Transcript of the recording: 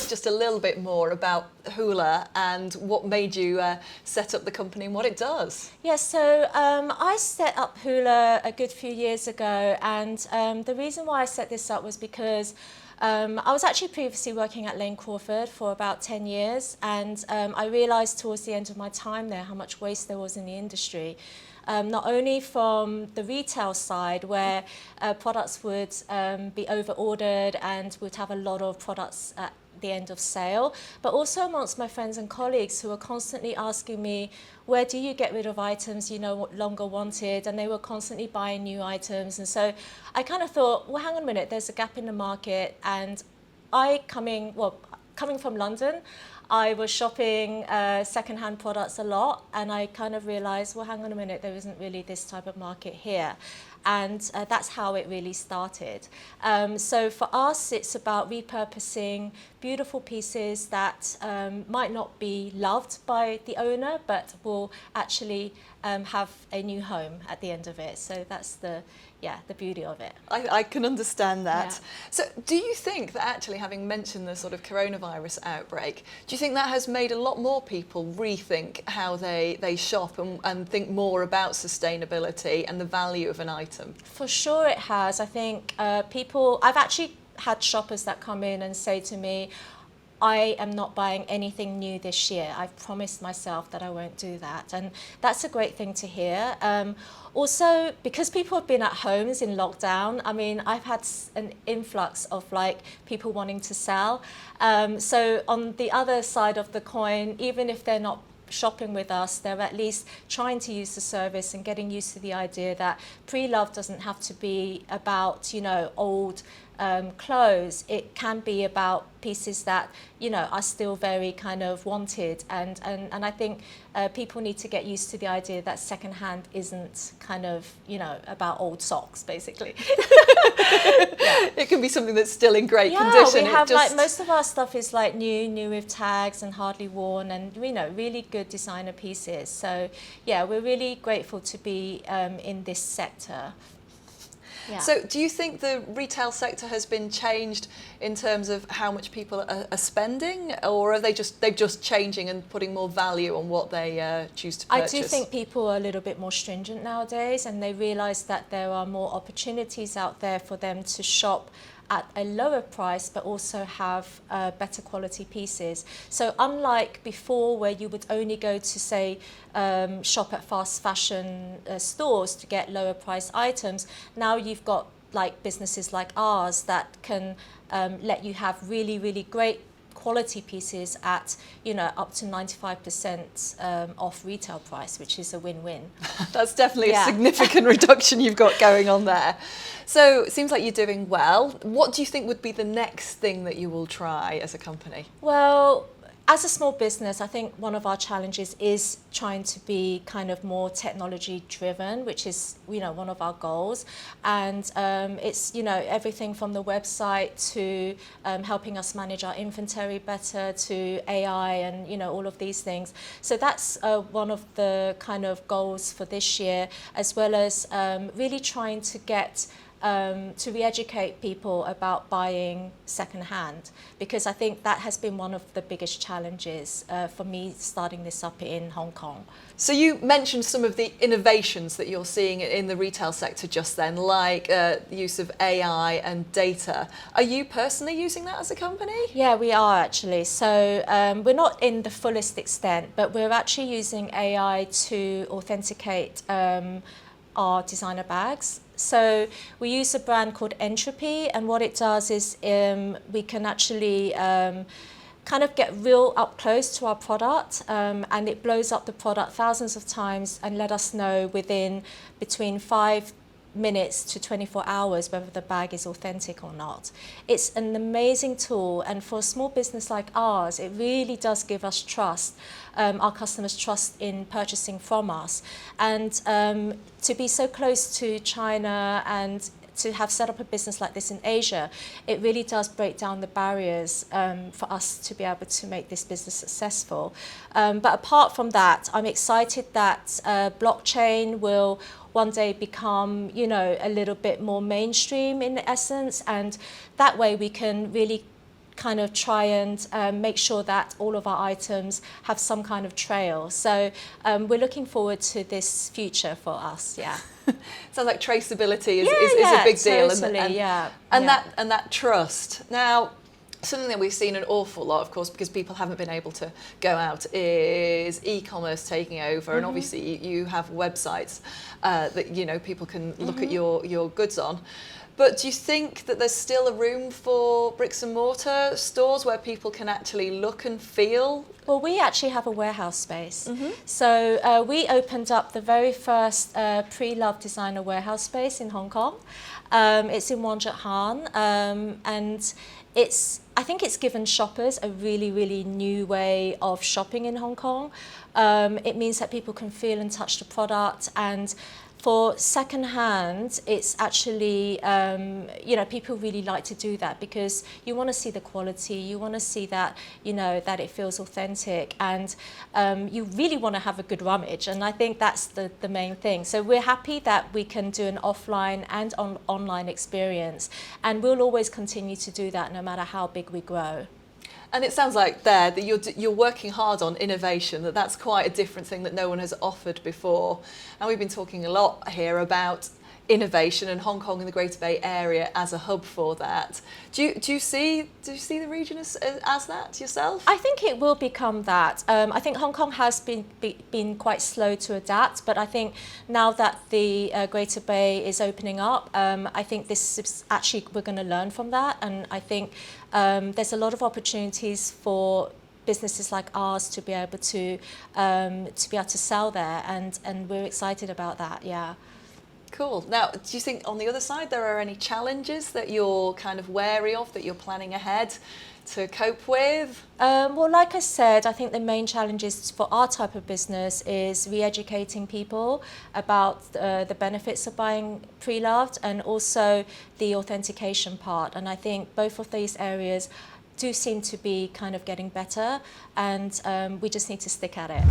us just a little bit more about HULA and what made you set up the company and what it does? Yes, so I set up HULA a good few years ago, and the reason why I set this up was because I was actually previously working at Lane Crawford for about 10 years, and I realised towards the end of my time there how much waste there was in the industry. Not only from the retail side, where products would be over-ordered and would have a lot of products at the end of sale, but also amongst my friends and colleagues who were constantly asking me, where do you get rid of items you no longer wanted? And they were constantly buying new items. And so I kind of thought, well, hang on a minute, there's a gap in the market. And coming from London, I was shopping second-hand products a lot, and I kind of realized, well, hang on a minute, there isn't really this type of market here. And that's how it really started. So for us, it's about repurposing beautiful pieces that might not be loved by the owner, but will actually have a new home at the end of it. So that's the beauty of it. I can understand that. Yeah. So do you think that actually, having mentioned the sort of coronavirus outbreak, do you think that has made a lot more people rethink how they shop and think more about sustainability and the value of an item? For sure it has. I think I've actually had shoppers that come in and say to me, I am not buying anything new this year. I've promised myself that I won't do that. And that's a great thing to hear. Also, because people have been at homes in lockdown, I mean, I've had an influx of like people wanting to sell. So on the other side of the coin, even if they're not shopping with us, they're at least trying to use the service and getting used to the idea that pre-love doesn't have to be about, old clothes. It can be about pieces that, are still very kind of wanted. And I think people need to get used to the idea that secondhand isn't kind of, about old socks, basically. It can be something that's still in great condition. We have like most of our stuff is like new with tags and hardly worn, and really good designer pieces. So yeah, we're really grateful to be in this sector. Yeah. So do you think the retail sector has been changed in terms of how much people are spending, or are they're just changing and putting more value on what they choose to purchase? I do think people are a little bit more stringent nowadays, and they realise that there are more opportunities out there for them to shop at a lower price, but also have better quality pieces. So unlike before, where you would only go to, say, shop at fast fashion stores to get lower priced items, now you've got like businesses like ours that can let you have really, really great quality pieces at up to 95% off retail price, which is a win-win. That's definitely a significant reduction you've got going on there. So it seems like you're doing well. What do you think would be the next thing that you will try as a company? Well, as a small business, I think one of our challenges is trying to be kind of more technology driven, which is, one of our goals. And it's, everything from the website to helping us manage our inventory better, to AI and, all of these things. So that's one of the kind of goals for this year, as well as really trying to get to re-educate people about buying second-hand, because I think that has been one of the biggest challenges for me starting this up in Hong Kong. So you mentioned some of the innovations that you're seeing in the retail sector just then, like the use of AI and data. Are you personally using that as a company? Yeah, we are actually. So we're not in the fullest extent, but we're actually using AI to authenticate our designer bags. So we use a brand called Entropy, and what it does is we can actually kind of get real up close to our product, and it blows up the product thousands of times and let us know within between 5 minutes to 24 hours whether the bag is authentic or not. It's an amazing tool, and for a small business like ours, it really does give us trust, our customers trust in purchasing from us. And to be so close to China and to have set up a business like this in Asia, it really does break down the barriers for us to be able to make this business successful. But apart from that, I'm excited that blockchain will one day become, a little bit more mainstream in essence, and that way we can really kind of try and make sure that all of our items have some kind of trail. So we're looking forward to this future for us, yeah. Sounds like traceability is a big deal. Totally, and that trust. Now, something that we've seen an awful lot, of course, because people haven't been able to go out, is e-commerce taking over. And obviously you have websites that, you know, people can look at your goods on. But do you think that there's still a room for bricks and mortar stores where people can actually look and feel? Well, we actually have a warehouse space. So we opened up the very first pre-loved designer warehouse space in Hong Kong. It's in Wong Chuk Han, and I think it's given shoppers a really, really new way of shopping in Hong Kong. It means that people can feel and touch the product, and for second-hand, it's actually, you know, people really like to do that because you want to see the quality, you want to see that, you know, that it feels authentic, and you really want to have a good rummage, and I think that's the main thing. So we're happy that we can do an offline and online experience, and we'll always continue to do that no matter how big we grow. And it sounds like there that you're working hard on innovation, that's quite a different thing that no one has offered before. And we've been talking a lot here about innovation and Hong Kong and the Greater Bay Area as a hub for that. Do you see the region as that yourself? I think it will become that. I think Hong Kong has been quite slow to adapt, but I think now that the Greater Bay is opening up, I think this is actually, we're going to learn from that, and I think there's a lot of opportunities for businesses like ours to be able to sell there, and we're excited about that. Yeah. Cool. Now, do you think on the other side there are any challenges that you're kind of wary of, that you're planning ahead to cope with? Well, like I said, I think the main challenges for our type of business is re-educating people about the benefits of buying pre-loved, and also the authentication part. And I think both of these areas do seem to be kind of getting better, and we just need to stick at it.